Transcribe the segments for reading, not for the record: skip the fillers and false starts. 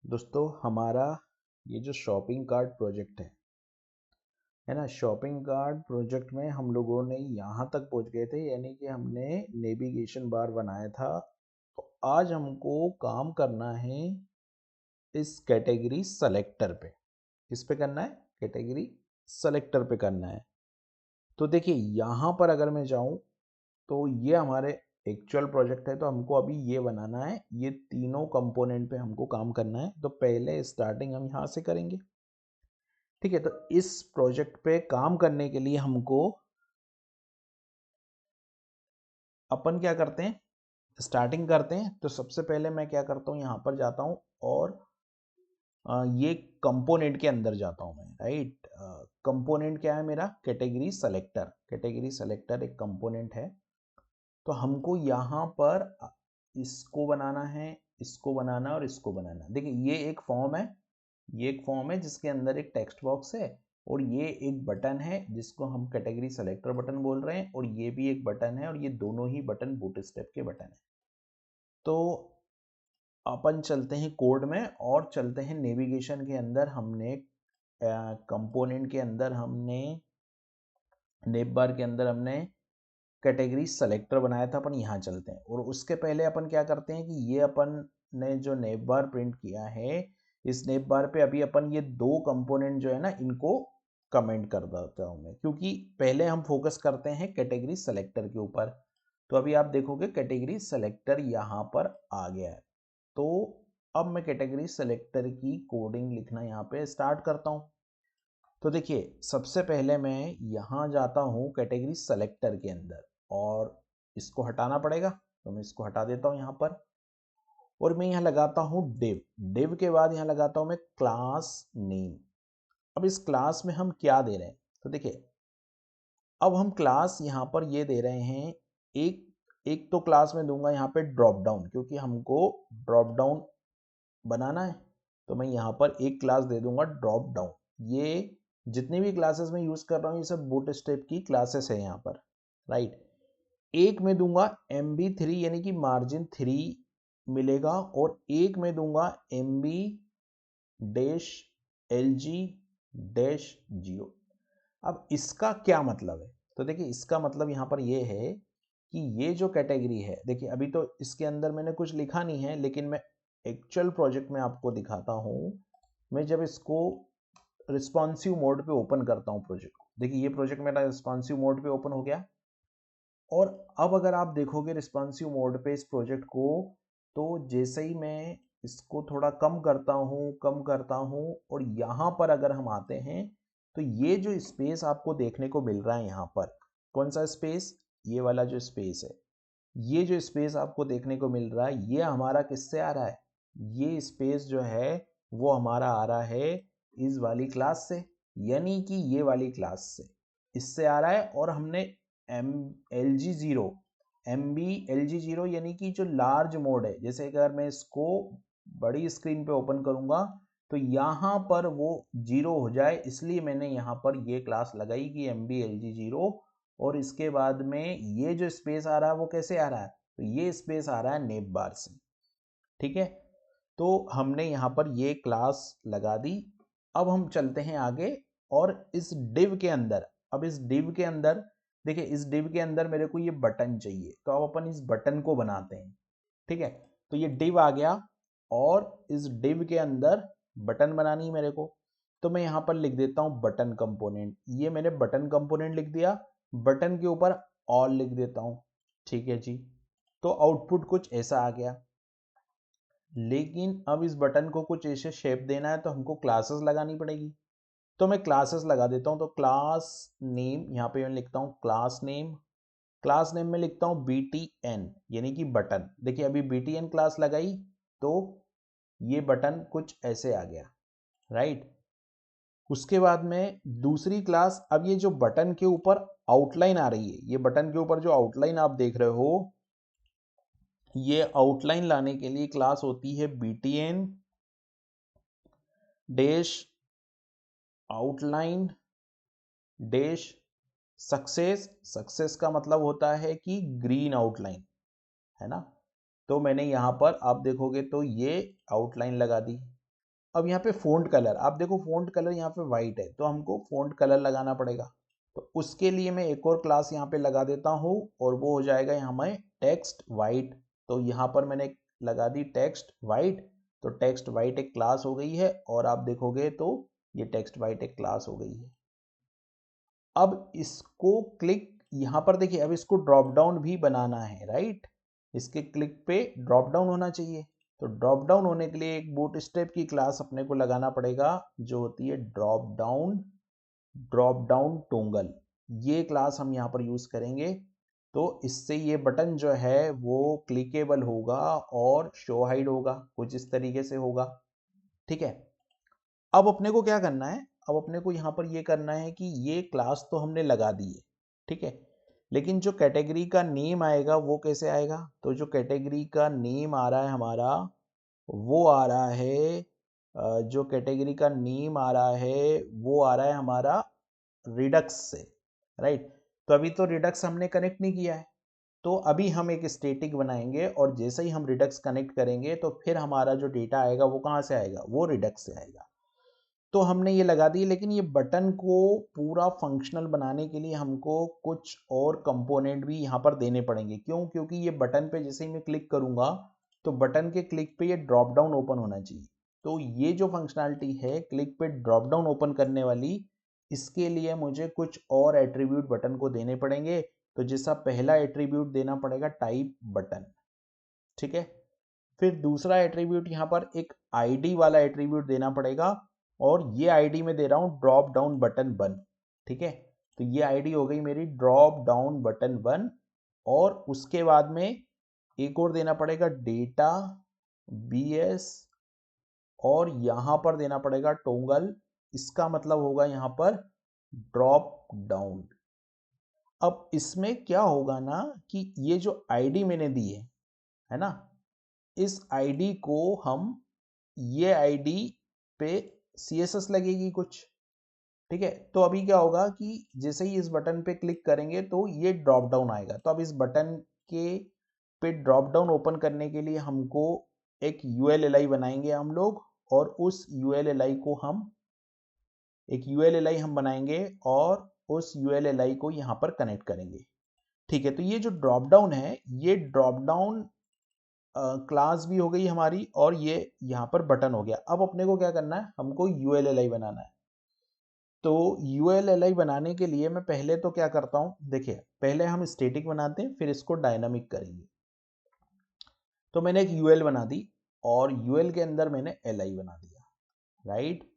दोस्तों हमारा ये जो शॉपिंग कार्ट प्रोजेक्ट है ना। शॉपिंग कार्ट प्रोजेक्ट में हम लोगों ने यहाँ तक पहुँच गए थे, यानी कि हमने नेविगेशन बार बनाया था। तो आज हमको काम करना है इस कैटेगरी सेलेक्टर पे। किस पे करना है? कैटेगरी सेलेक्टर पे करना है। तो देखिए यहाँ पर अगर मैं जाऊँ तो ये हमारे एक्चुअल प्रोजेक्ट है, तो हमको अभी ये बनाना है। ये तीनों कंपोनेंट पे हमको काम करना है। तो पहले स्टार्टिंग हम यहाँ से करेंगे। ठीक है, तो इस प्रोजेक्ट पे काम करने के लिए हमको अपन क्या करते हैं, स्टार्टिंग करते हैं। तो सबसे पहले मैं क्या करता हूँ, यहाँ पर जाता हूँ और ये कंपोनेंट के अंदर जाता हूँ मैं। राइट, कंपोनेंट क्या है मेरा? Category selector. कैटेगरी सेलेक्टर एक कंपोनेंट है। तो हमको यहाँ पर इसको बनाना है, इसको बनाना और इसको बनाना। देखिए ये एक फॉर्म है, ये एक फॉर्म है जिसके अंदर एक टेक्स्ट बॉक्स है और ये एक बटन है जिसको हम कैटेगरी सेलेक्टर बटन बोल रहे हैं, और ये भी एक बटन है, और ये दोनों ही बटन बूटस्ट्रैप के बटन है। तो अपन चलते हैं कोड में और चलते हैं नेविगेशन के अंदर। हमने कंपोनेंट के अंदर हमने नेव बार के अंदर हमने कैटेगरी सेलेक्टर बनाया था। अपन यहाँ चलते हैं और उसके पहले अपन क्या करते हैं कि ये अपन ने जो नेव बार प्रिंट किया है, इस नेव बार पे अभी अपन ये दो कंपोनेंट जो है ना, इनको कमेंट कर देता हूँ मैं, क्योंकि पहले हम फोकस करते हैं कैटेगरी सेलेक्टर के ऊपर। तो अभी आप देखोगे कैटेगरी सेलेक्टर यहाँ पर आ गया है। तो अब मैं कैटेगरी सेलेक्टर की कोडिंग लिखना यहाँ पे स्टार्ट करता हूँ। तो देखिए सबसे पहले मैं यहाँ जाता हूँ कैटेगरी सेलेक्टर के अंदर और इसको हटाना पड़ेगा, तो मैं इसको हटा देता हूँ यहाँ पर। और मैं यहाँ लगाता हूँ डिव। डिव के बाद यहाँ लगाता हूँ मैं क्लास नेम। अब इस क्लास में हम क्या दे रहे हैं, तो देखिए अब हम क्लास यहाँ पर ये दे रहे हैं। एक एक तो क्लास में दूंगा यहाँ पे ड्रॉप डाउन, क्योंकि हमको ड्रॉप डाउन बनाना है। तो मैं यहाँ पर एक क्लास दे दूंगा ड्रॉप डाउन। ये जितनी भी क्लासेस में यूज कर रहा हूँ ये सब बूटस्ट्रैप की क्लासेस है यहाँ पर। राइट, एक में दूंगा MB3 यानी कि मार्जिन 3 मिलेगा, और एक में दूंगा MB डैश LG डैश 0। अब इसका क्या मतलब है? तो देखिए इसका मतलब यहाँ पर ये है कि ये जो कैटेगरी है, देखिए अभी तो इसके अंदर मैंने कुछ लिखा नहीं है, लेकिन मैं एक्चुअल प्रोजेक्ट में आपको दिखाता हूँ। मैं जब इसको रिस्पॉन्सिव मोड पे ओपन करता हूँ प्रोजेक्ट को, देखिए ये प्रोजेक्ट मेरा रिस्पॉन्सिव मोड पे ओपन हो गया। और अब अगर आप देखोगे रिस्पॉन्सिव मोड पे इस प्रोजेक्ट को, तो जैसे ही मैं इसको थोड़ा कम करता हूँ और यहाँ पर अगर हम आते हैं, तो ये जो स्पेस आपको देखने को मिल रहा है यहाँ पर, कौन सा स्पेस? ये वाला जो स्पेस है, ये जो स्पेस आपको देखने को मिल रहा है, ये हमारा किससे आ रहा है? ये स्पेस जो है वो हमारा आ रहा है इस वाली क्लास से, यानी कि ये वाली क्लास से इससे आ रहा है। और हमने MB LG0 यानी कि जो लार्ज मोड है, जैसे अगर मैं इसको बड़ी स्क्रीन पे ओपन करूंगा तो यहाँ पर वो 0 हो जाए, इसलिए मैंने यहाँ पर ये क्लास लगाई कि MB LG0। और इसके बाद में ये जो स्पेस आ रहा है वो कैसे आ रहा है? तो ये स्पेस आ रहा है नेव बार से। ठीक है, तो हमने यहाँ पर ये क्लास लगा दी। अब हम चलते हैं आगे और इस डिव के अंदर, अब इस डिव के अंदर देखिए, इस डिव के अंदर मेरे को ये बटन चाहिए, तो अब अपन इस बटन को बनाते हैं। ठीक है, तो ये डिव आ गया और इस डिव के अंदर बटन बनानी है मेरे को। तो मैं यहाँ पर लिख देता हूँ बटन कंपोनेंट। ये मैंने बटन कंपोनेंट लिख दिया, बटन के ऊपर ऑल लिख देता हूँ। ठीक है जी, तो आउटपुट कुछ ऐसा आ गया। लेकिन अब इस बटन को कुछ ऐसे शेप देना है तो हमको क्लासेस लगानी पड़ेगी। तो मैं क्लासेस लगा देता हूँ। तो क्लास नेम यहाँ पे मैं लिखता हूँ क्लास नेम। क्लास नेम में लिखता हूँ BTN यानी कि बटन। देखिए अभी BTN क्लास लगाई तो ये बटन कुछ ऐसे आ गया। राइट, उसके बाद में दूसरी क्लास, अब ये जो बटन के ऊपर आउटलाइन आ रही है, ये बटन के ऊपर जो आउटलाइन आप देख रहे हो, ये आउटलाइन लाने के लिए क्लास होती है BTN dash outline dash success. Success का मतलब होता है कि ग्रीन आउटलाइन, है ना। तो मैंने यहाँ पर आप देखोगे तो ये आउटलाइन लगा दी। अब यहाँ पे फ़ॉन्ट कलर, आप देखो फ़ॉन्ट कलर यहाँ पे वाइट है, तो हमको फ़ॉन्ट कलर लगाना पड़ेगा। तो उसके लिए मैं एक और क्लास यहाँ पे लगा देता हूँ और वो हो जाएगा यहाँ में टेक्स्ट वाइट। तो यहाँ पर मैंने लगा दी टेक्स्ट वाइट, तो टेक्स्ट वाइट एक क्लास हो गई है और आप देखोगे तो ये टेक्स्ट वाइट एक क्लास हो गई है। अब इसको क्लिक, यहाँ पर देखिए, अब इसको ड्रॉप डाउन भी बनाना है, राइट। इसके क्लिक पे ड्रॉप डाउन होना चाहिए। तो ड्रॉप डाउन होने के लिए एक बूटस्ट्रैप की क्लास अपने को लगाना पड़ेगा जो होती है ड्रॉप डाउन टोंगल। ये क्लास हम यहाँ पर यूज करेंगे। तो इससे ये बटन जो है वो क्लिकेबल होगा और शो हाइड होगा, कुछ इस तरीके से होगा, ठीक है। अब अपने को क्या करना है, अब अपने को यहाँ पर ये करना है कि ये क्लास तो हमने लगा दी है, ठीक है, लेकिन जो कैटेगरी का नेम आएगा वो कैसे आएगा। तो जो कैटेगरी का नेम आ रहा है हमारा, वो आ रहा है जो कैटेगरी का नेम आ रहा है वो आ रहा है हमारा रिडक्स से, राइट। तो अभी तो रिडक्स हमने कनेक्ट नहीं किया है, तो अभी हम एक स्टैटिक बनाएंगे और जैसे ही हम रिडक्स कनेक्ट करेंगे तो फिर हमारा जो डेटा आएगा वो कहाँ से आएगा, वो रिडक्स से आएगा। तो हमने ये लगा दी, लेकिन ये बटन को पूरा फंक्शनल बनाने के लिए हमको कुछ और कंपोनेंट भी यहाँ पर देने पड़ेंगे। क्यों? क्योंकि ये बटन पे जैसे ही मैं क्लिक करूँगा तो बटन के क्लिक पे ये ड्रॉप डाउन ओपन होना चाहिए। तो ये जो फंक्शनैलिटी है क्लिक पे ड्रॉप डाउन ओपन करने वाली, इसके लिए मुझे कुछ और एट्रीब्यूट बटन को देने पड़ेंगे। तो जैसा पहला एट्रीब्यूट देना पड़ेगा टाइप बटन, ठीक है। फिर दूसरा एट्रीब्यूट यहाँ पर एक आईडी वाला एट्रीब्यूट देना पड़ेगा और ये आईडी में दे रहा हूँ ड्रॉप डाउन बटन 1, ठीक है। तो ये आईडी हो गई मेरी ड्रॉप डाउन बटन 1। और उसके बाद में एक और देना पड़ेगा डेटा बीएस और यहाँ पर देना पड़ेगा टोंगल। इसका मतलब होगा यहाँ पर ड्रॉप डाउन। अब इसमें क्या होगा ना कि ये जो आईडी मैंने दी है ना, इस आईडी को हम, ये आईडी पे सीएसएस लगेगी कुछ, ठीक है। तो अभी क्या होगा कि जैसे ही इस बटन पे क्लिक करेंगे तो ये ड्रॉप डाउन आएगा। तो अब इस बटन के पे ड्रॉप डाउन ओपन करने के लिए हमको एक यूएलएलआई बनाएंगे हम लोग, और उस यूएलएलआई को हम एक यूएलएलआई हम बनाएंगे और उस यूएलएलआई को यहाँ पर कनेक्ट करेंगे, ठीक है। तो ये जो ड्रॉप डाउन है, ये ड्रॉप डाउन क्लास भी हो गई हमारी और ये यहाँ पर बटन हो गया। अब अपने को क्या करना है, हमको यूएलएलआई बनाना है। तो यूएलएलआई बनाने के लिए मैं पहले तो क्या करता हूँ, देखिए पहले हम स्टैटिक बनाते हैं फिर इसको डायनामिक करेंगे। तो मैंने एक यूएल बना दी और यूएल के अंदर मैंने एलआई बना दिया, राइट।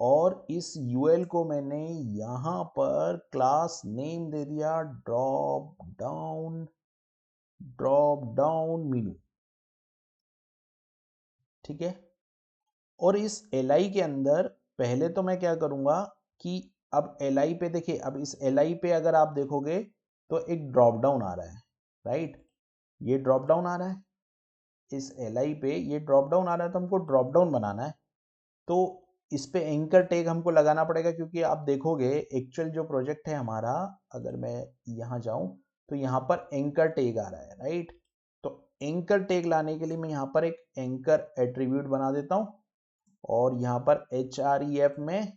और इस यूएल को मैंने यहाँ पर क्लास नेम दे दिया ड्रॉप डाउन मीनू, ठीक है। और इस एलआई के अंदर पहले तो मैं क्या करूंगा कि अब एलआई पे देखिए, अब इस एलआई पे अगर आप देखोगे तो एक ड्रॉप डाउन आ रहा है, राइट। ये ड्रॉप डाउन आ रहा है, इस एलआई पे ये ड्रॉप डाउन आ रहा है, तो हमको ड्रॉप डाउन बनाना है। तो इस पे एंकर टैग हमको लगाना पड़ेगा, क्योंकि आप देखोगे एक्चुअल जो प्रोजेक्ट है हमारा, अगर मैं यहाँ जाऊं तो यहाँ पर एंकर टैग आ रहा है, राइट। तो एंकर टैग लाने के लिए मैं यहाँ पर एक एंकर एट्रीब्यूट बना देता हूँ और यहाँ पर href में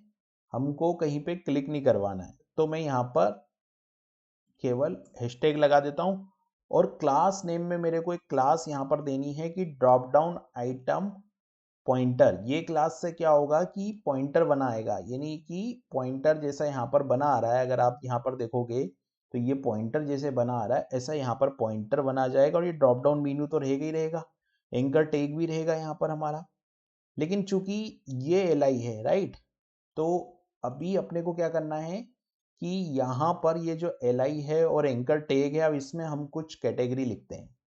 हमको कहीं पे क्लिक नहीं करवाना है, तो मैं यहाँ पर केवल हैशटैग लगा देता हूँ। और क्लास नेम में मेरे को एक क्लास यहाँ पर देनी है कि ड्रॉप डाउन आइटम पॉइंटर। ये क्लास से क्या होगा कि पॉइंटर बनाएगा, यानी कि पॉइंटर जैसा यहाँ पर बना आ रहा है, अगर आप यहाँ पर देखोगे तो ये पॉइंटर जैसे बना आ रहा है ऐसा यहाँ पर पॉइंटर बना जाएगा। और ये ड्रॉप डाउन मेन्यू तो रहेगा ही रहेगा, एंकर टैग भी रहेगा यहाँ पर हमारा। लेकिन चूंकि ये एलआई है, राइट, तो अभी अपने को क्या करना है कि यहाँ पर ये जो एलआई है और एंकर टैग है, अब इसमें हम कुछ कैटेगरी लिखते हैं।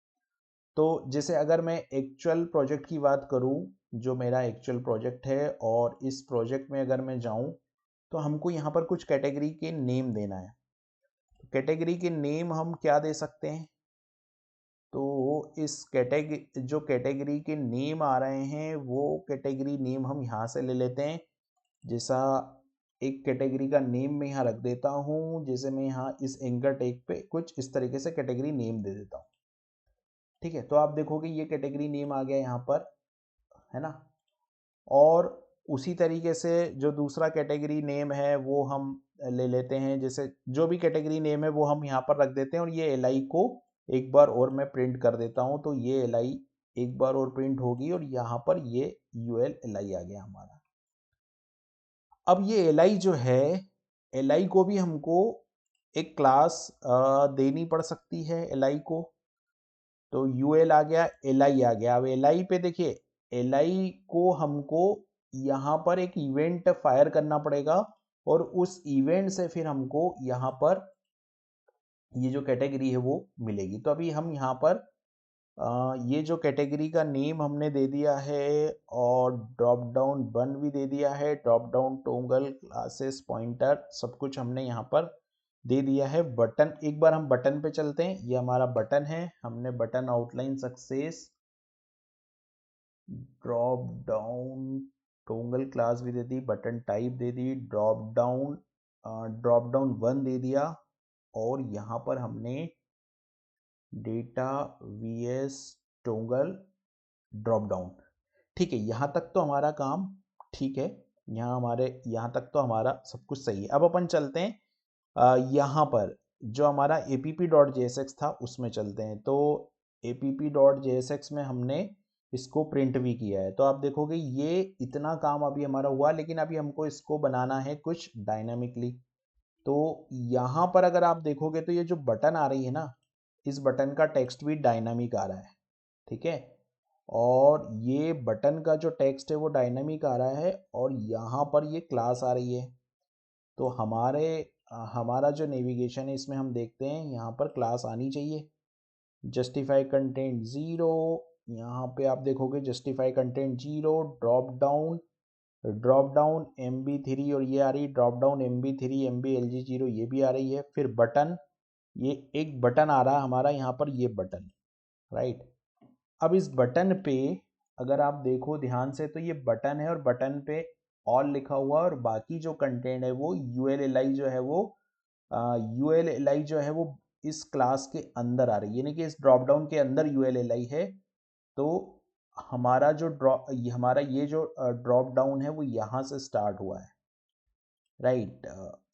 तो जैसे अगर मैं एक्चुअल प्रोजेक्ट की बात करूँ, जो मेरा एक्चुअल प्रोजेक्ट है, और इस प्रोजेक्ट में अगर मैं जाऊँ तो हमको यहाँ पर कुछ कैटेगरी के नेम देना है। तो कैटेगरी के नेम हम क्या दे सकते हैं, तो इस कैटेगरी, जो कैटेगरी के नेम आ रहे हैं वो कैटेगरी नेम हम यहाँ से ले लेते हैं। जैसा एक कैटेगरी का नेम मैं यहाँ रख देता हूँ, जैसे मैं यहाँ इस एंकर टैग पे कुछ इस तरीके से कैटेगरी नेम दे देता हूँ, ठीक है। तो आप देखोगे ये कैटेगरी नेम आ गया यहाँ पर, है ना। और उसी तरीके से जो दूसरा कैटेगरी नेम है वो हम ले लेते हैं, जैसे जो भी कैटेगरी नेम है वो हम यहाँ पर रख देते हैं, और ये एल आई को एक बार और मैं प्रिंट कर देता हूँ, तो ये एल आई एक बार और प्रिंट होगी और यहाँ पर ये यूएल एल आई आ गया हमारा। अब ये एल आई जो है, एल आई को भी हमको एक क्लास देनी पड़ सकती है एल आई को, तो यूएल आ गया, एल आई आ गया। अब एल आई पे देखिए, एल आई को हमको यहाँ पर एक इवेंट फायर करना पड़ेगा, और उस इवेंट से फिर हमको यहाँ पर ये जो कैटेगरी है वो मिलेगी। तो अभी हम यहाँ पर ये जो कैटेगरी का नेम हमने दे दिया है, और ड्रॉप डाउन वन भी दे दिया है, ड्रॉप डाउन टोंगल क्लासेस पॉइंटर सब कुछ हमने यहाँ पर दे दिया है। बटन, एक बार हम बटन पे चलते हैं, ये हमारा बटन है, हमने button outline success, drop down toggle class भी दे दी, बटन टाइप दे दी, ड्रॉप डाउन वन दे दिया, और यहाँ पर हमने data VS toggle drop down. ठीक है, यहाँ तक तो हमारा काम ठीक है, यहाँ तक तो हमारा सब कुछ सही है। अब अपन चलते हैं यहाँ पर जो हमारा app.jsx था उसमें चलते हैं। तो app.jsx में हमने इसको प्रिंट भी किया है, तो आप देखोगे ये इतना काम अभी हमारा हुआ, लेकिन अभी हमको इसको बनाना है कुछ डायनामिकली। तो यहाँ पर अगर आप देखोगे तो ये जो बटन आ रही है ना, इस बटन का टेक्स्ट भी डायनामिक आ रहा है, ठीक है, और ये बटन का जो टेक्स्ट है वो डायनामिक आ रहा है, और यहाँ पर ये क्लास आ रही है। तो हमारा जो नेविगेशन है इसमें हम देखते हैं यहाँ पर क्लास आनी चाहिए। जस्टिफाई कंटेंट ज़ीरो, यहाँ पे आप देखोगे justify content zero, drop down MB3, और ये आ रही ड्रॉप डाउन MB3 MBLG0, ये भी आ रही है। फिर बटन, ये एक बटन आ रहा है हमारा यहाँ पर, ये बटन, राइट। अब इस बटन पे अगर आप देखो ध्यान से तो ये बटन है, और बटन पे ऑल लिखा हुआ है, और बाकी जो कंटेंट है वो ULLI जो है वो ULLI जो है वो इस क्लास के अंदर आ रही है, यानी कि इस ड्रॉप डाउन के अंदर ULLI है। तो हमारा ये जो ड्रॉप डाउन है वो यहाँ से स्टार्ट हुआ है, राइट।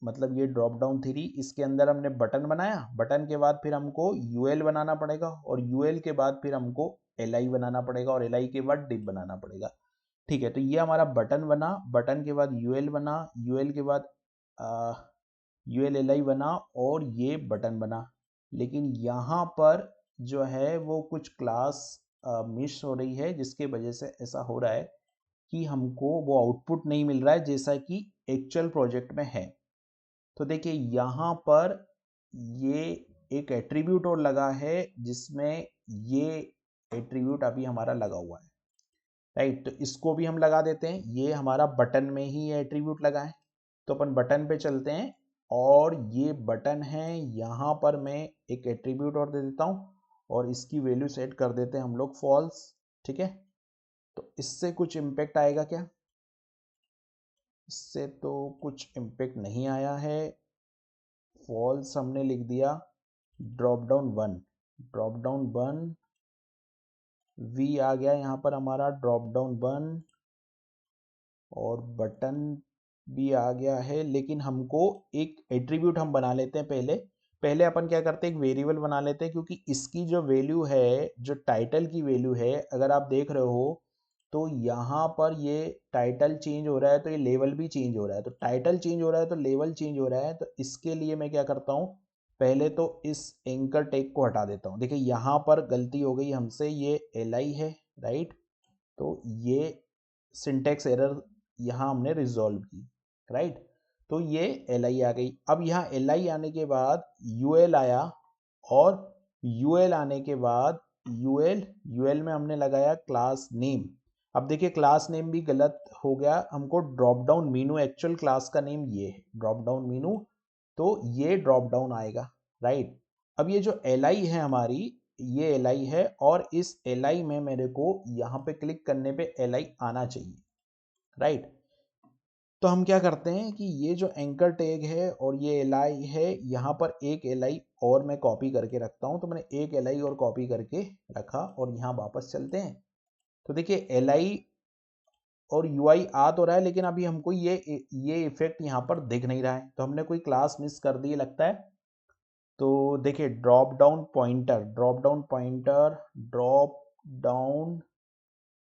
मतलब ये ड्रॉप डाउन थ्री, इसके अंदर हमने बटन बनाया, बटन के बाद फिर हमको यूएल बनाना पड़ेगा, और यूएल के बाद फिर हमको एलआई बनाना पड़ेगा, और एलआई के बाद डिप बनाना पड़ेगा। ठीक है, तो ये हमारा बटन बना, बटन के बाद यूएल बना, यूएल के बाद यूएल एलआई बना, और ये बटन बना। लेकिन यहाँ पर जो है वो कुछ क्लास मिस हो रही है, जिसके वजह से ऐसा हो रहा है कि हमको वो आउटपुट नहीं मिल रहा है जैसा कि एक्चुअल प्रोजेक्ट में है। तो देखिए यहाँ पर ये एक एट्रीब्यूट और लगा है, जिसमें ये एट्रीब्यूट अभी हमारा लगा हुआ है, राइट। तो इसको भी हम लगा देते हैं, ये हमारा बटन में ही एट्रीब्यूट लगा है। तो अपन बटन पे चलते हैं, और ये बटन है, यहाँ पर मैं एक एट्रीब्यूट और दे देता हूँ, और इसकी वैल्यू सेट कर देते हैं हम लोग फॉल्स, ठीक है। तो इससे कुछ इम्पेक्ट आएगा क्या? इससे तो कुछ इम्पेक्ट नहीं आया है, फॉल्स हमने लिख दिया। ड्रॉप डाउन वन वी आ गया यहाँ पर हमारा ड्रॉप डाउन वन, और बटन भी आ गया है। लेकिन हमको एक एट्रीब्यूट हम बना लेते हैं, पहले अपन क्या करते हैं, एक वेरिएबल बना लेते हैं, क्योंकि इसकी जो वैल्यू है, जो टाइटल की वैल्यू है, अगर आप देख रहे हो तो यहाँ पर ये टाइटल चेंज हो रहा है, तो ये लेवल भी चेंज हो रहा है। तो टाइटल चेंज हो रहा है तो लेवल चेंज हो रहा है, तो इसके लिए मैं क्या करता हूँ, पहले तो इस एंकर टैग को हटा देता हूँ। देखिए यहाँ पर गलती हो गई हमसे, ये LI है, राइट। तो ये सिंटेक्स एरर यहाँ हमने रिजॉल्व की, राइट। तो ये LI आ गई। अब यहाँ LI आने के बाद UL आया, और UL आने के बाद UL में हमने लगाया क्लास नेम। अब देखिए क्लास नेम भी गलत हो गया, हमको drop down Meenu, actual class का नेम ये है ड्रॉप डाउन मीनू, तो ये ड्रॉप डाउन आएगा, राइट। अब ये जो LI है हमारी, ये LI है, और इस LI में मेरे को यहाँ पे क्लिक करने पे LI आना चाहिए, राइट। तो हम क्या करते हैं कि ये जो एंकर टैग है और ये LI है, यहाँ पर एक LI और मैं कॉपी करके रखता हूँ। तो मैंने एक LI और कॉपी करके रखा, और यहाँ वापस चलते हैं। तो देखिए LI और UI आ तो रहा है, लेकिन अभी हमको ये इफेक्ट यहाँ पर दिख नहीं रहा है, तो हमने कोई क्लास मिस कर दी लगता है। तो देखिए drop down pointer,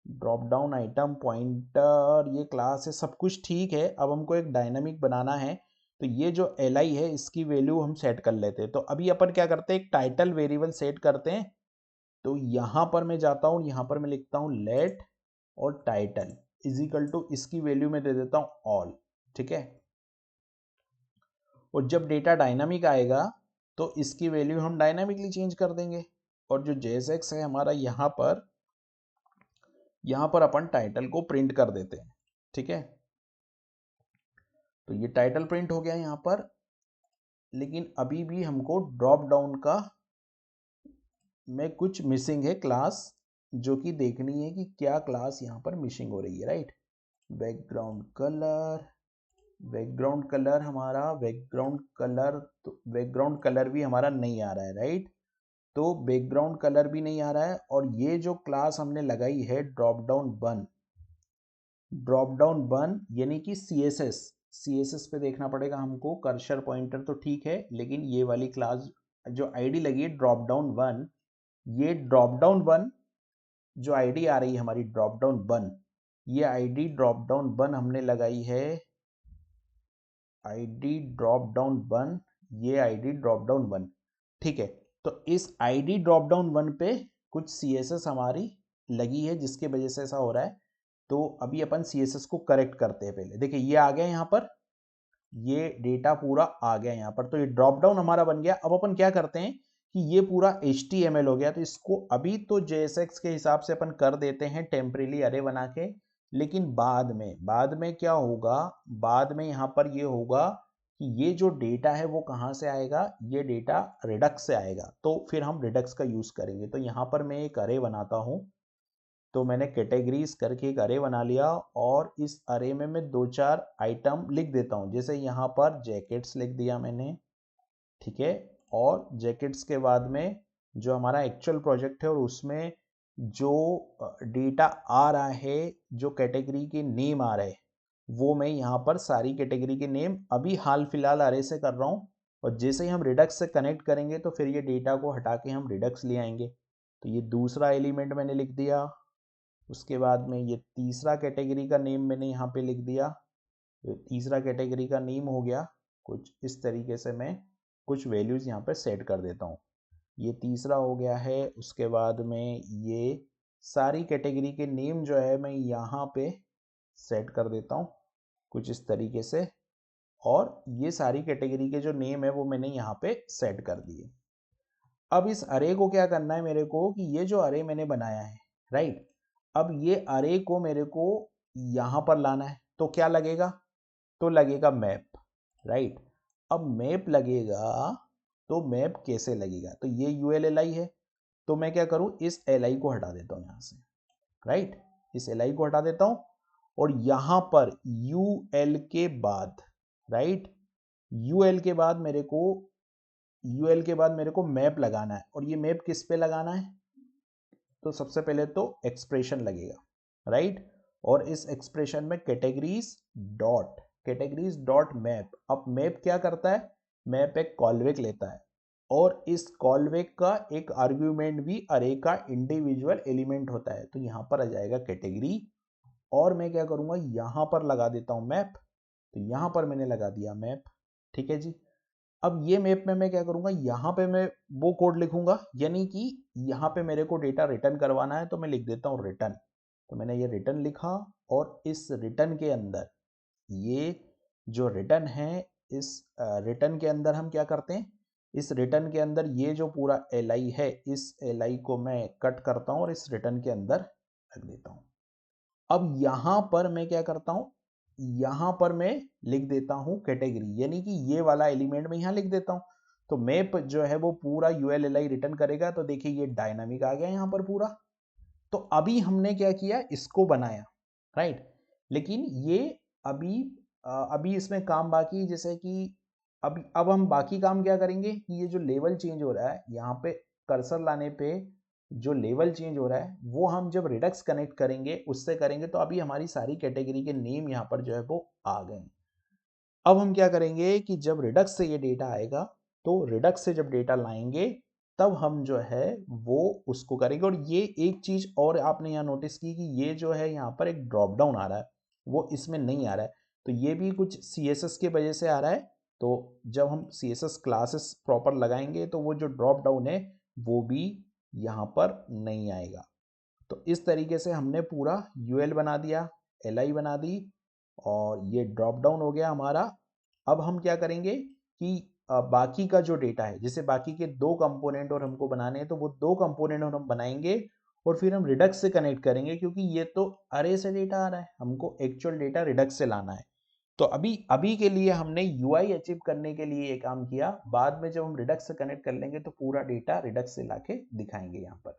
drop down item pointer, ये क्लास है, सब कुछ ठीक है। अब हमको एक डायनामिक बनाना है, तो ये जो li है इसकी वैल्यू हम सेट कर लेते हैं। तो अभी अपन क्या करते हैं, एक टाइटल वेरिएबल सेट करते हैं। तो यहाँ पर मैं जाता हूँ, यहाँ पर मैं लिखता हूँ लेट और टाइटल इज इक्वल टू, इसकी वैल्यू में दे देता हूँ ऑल, ठीक है। और जब डेटा डायनामिक आएगा तो इसकी वैल्यू हम डायनामिकली चेंज कर देंगे। और जो JSX है हमारा, यहाँ पर अपन टाइटल को प्रिंट कर देते हैं, ठीक है। तो ये टाइटल प्रिंट हो गया यहाँ पर, लेकिन अभी भी हमको ड्रॉप डाउन का में कुछ मिसिंग है क्लास, जो कि देखनी है कि क्या क्लास यहाँ पर मिसिंग हो रही है, राइट। बैकग्राउंड कलर हमारा, तो बैकग्राउंड कलर भी हमारा नहीं आ रहा है, राइट। तो बैकग्राउंड कलर भी नहीं आ रहा है। और ये जो क्लास हमने लगाई है ड्रॉप डाउन वन यानी कि CSS पे देखना पड़ेगा हमको। कर्सर पॉइंटर तो ठीक है, लेकिन ये वाली क्लास जो आईडी लगी है ड्रॉप डाउन वन, ये ड्रॉप डाउन वन जो आईडी आ रही है हमारी ड्रॉप डाउन वन, ये आईडी ड्रॉप डाउन वन हमने लगाई है, आईडी ड्रॉप डाउन वन, ये आईडी ड्रॉप डाउन वन, ठीक है। तो इस आईडी ड्रॉप डाउन वन पे कुछ CSS हमारी लगी है, जिसके वजह से ऐसा हो रहा है। तो अभी अपन CSS को करेक्ट करते हैं। पहले देखिए ये आ गया यहाँ पर, ये डेटा पूरा आ गया यहाँ पर, तो ये ड्रॉप डाउन हमारा बन गया। अब अपन क्या करते हैं कि ये पूरा HTML हो गया, तो इसको अभी तो JSX के हिसाब से अपन कर देते हैं टेम्परेरी अरे बना के, लेकिन बाद में क्या होगा, बाद में यहाँ पर ये होगा कि ये जो डेटा है वो कहाँ से आएगा, ये डेटा रिडक्स से आएगा। तो फिर हम रिडक्स का यूज करेंगे। तो यहाँ पर मैं एक अरे बनाता हूँ, तो मैंने कैटेगरीज करके एक अरे बना लिया, और इस अरे में मैं 2-4 आइटम लिख देता हूँ। जैसे यहाँ पर जैकेट्स लिख दिया मैंने, ठीक है। और जैकेट्स के बाद में जो हमारा एक्चुअल प्रोजेक्ट है और उसमें जो डेटा आ रहा है, जो कैटेगरी के नेम आ रहे हैं, वो मैं यहाँ पर सारी कैटेगरी के नेम अभी हाल फिलहाल अरे से कर रहा हूँ। और जैसे ही हम रिडक्स से कनेक्ट करेंगे तो फिर ये डेटा को हटा के हम रिडक्स ले आएंगे। तो ये दूसरा एलिमेंट मैंने लिख दिया। उसके बाद में ये तीसरा कैटेगरी का नेम मैंने यहाँ पे लिख दिया। तो तीसरा कैटेगरी का नेम हो गया कुछ इस तरीके से, मैं कुछ वैल्यूज़ यहाँ पे सेट कर देता हूँ। ये तीसरा हो गया है। उसके बाद में ये सारी कैटेगरी के नेम जो है मैं यहाँ पे सेट कर देता हूँ कुछ इस तरीके से। और ये सारी कैटेगरी के जो नेम है वो मैंने यहाँ पे सेट कर दिए। अब इस अरे को क्या करना है मेरे को, कि ये जो अरे मैंने बनाया है, राइट, अब ये अरे को मेरे को यहाँ पर लाना है। तो क्या लगेगा, तो लगेगा मैप, राइट। अब मैप लगेगा, तो मैप कैसे लगेगा, तो ये ULLI है। तो मैं क्या करूँ, इस LI को हटा देता हूँ यहाँ से, राइट, इस LI को हटा देता हूँ। और यहाँ पर UL के बाद, राइट, UL के बाद मेरे को मैप लगाना है। और ये मैप किस पे लगाना है, तो सबसे पहले तो एक्सप्रेशन लगेगा, राइट। और इस एक्सप्रेशन में कैटेगरीज डॉट मैप। अब मैप क्या करता है, मैप एक कॉलबैक लेता है, और इस कॉलबैक का एक आर्ग्यूमेंट भी अरे का इंडिविजुअल एलिमेंट होता है। तो यहाँ पर आ जाएगा कैटेगरी, और मैं क्या करूँगा, यहाँ पर लगा देता हूँ मैप। तो यहाँ पर मैंने लगा दिया मैप, ठीक है जी। अब ये मैप में मैं क्या करूँगा, यहाँ पे मैं वो कोड लिखूंगा, यानी कि यहाँ पे मेरे को डेटा रिटर्न करवाना है, तो मैं लिख देता हूँ रिटर्न। तो मैंने ये रिटर्न लिखा, और इस रिटर्न के अंदर, ये जो रिटर्न है, इस रिटर्न के अंदर हम क्या करते हैं, इस रिटर्न के अंदर ये जो पूरा LI है, इस LI को मैं कट करता हूँ और इस रिटर्न के अंदर रख देता हूँ। अब यहाँ पर मैं क्या करता हूँ, यहाँ पर मैं लिख देता हूँ कैटेगरी, यानी कि ये वाला एलिमेंट मैं यहाँ लिख देता हूँ। तो मैप जो है वो पूरा ULLI रिटर्न करेगा। तो देखिए ये डायनामिक आ गया यहाँ पर पूरा। तो अभी हमने क्या किया, इसको बनाया, राइट। लेकिन ये अभी इसमें काम बाकी है, जैसे कि अब हम बाकी काम क्या करेंगे कि ये जो लेवल चेंज हो रहा है, यहाँ पे कर्सर लाने पे जो लेवल चेंज हो रहा है वो हम जब रिडक्स कनेक्ट करेंगे उससे करेंगे, तो अभी हमारी सारी कैटेगरी के नेम यहाँ पर जो है वो आ गए। अब हम क्या करेंगे कि जब रिडक्स से ये डेटा आएगा, तो रिडक्स से जब डेटा लाएंगे तब हम जो है वो उसको करेंगे। और ये एक चीज और आपने यहाँ नोटिस की कि ये जो है यहाँ पर एक ड्रॉप डाउन आ रहा है, वो इसमें नहीं आ रहा है, तो ये भी कुछ CSS के वजह से आ रहा है। तो जब हम CSS क्लासेस प्रॉपर लगाएंगे तो वो जो ड्रॉप डाउन है वो भी यहाँ पर नहीं आएगा। तो इस तरीके से हमने पूरा UL बना दिया, LI बना दी, और ये ड्रॉप डाउन हो गया हमारा। अब हम क्या करेंगे कि बाकी का जो डेटा है, जैसे बाकी के 2 कंपोनेंट और हमको बनाने हैं, तो वो 2 कंपोनेंट और हम बनाएंगे और फिर हम रिडक्स से कनेक्ट करेंगे, क्योंकि ये तो अरे से डेटा आ रहा है, हमको एक्चुअल डेटा रिडक्स से लाना है। तो अभी अभी के लिए हमने UI अचीव करने के लिए ये काम किया। बाद में जब हम रिडक्स से कनेक्ट कर लेंगे तो पूरा डेटा रिडक्स से लाके दिखाएंगे यहाँ पर।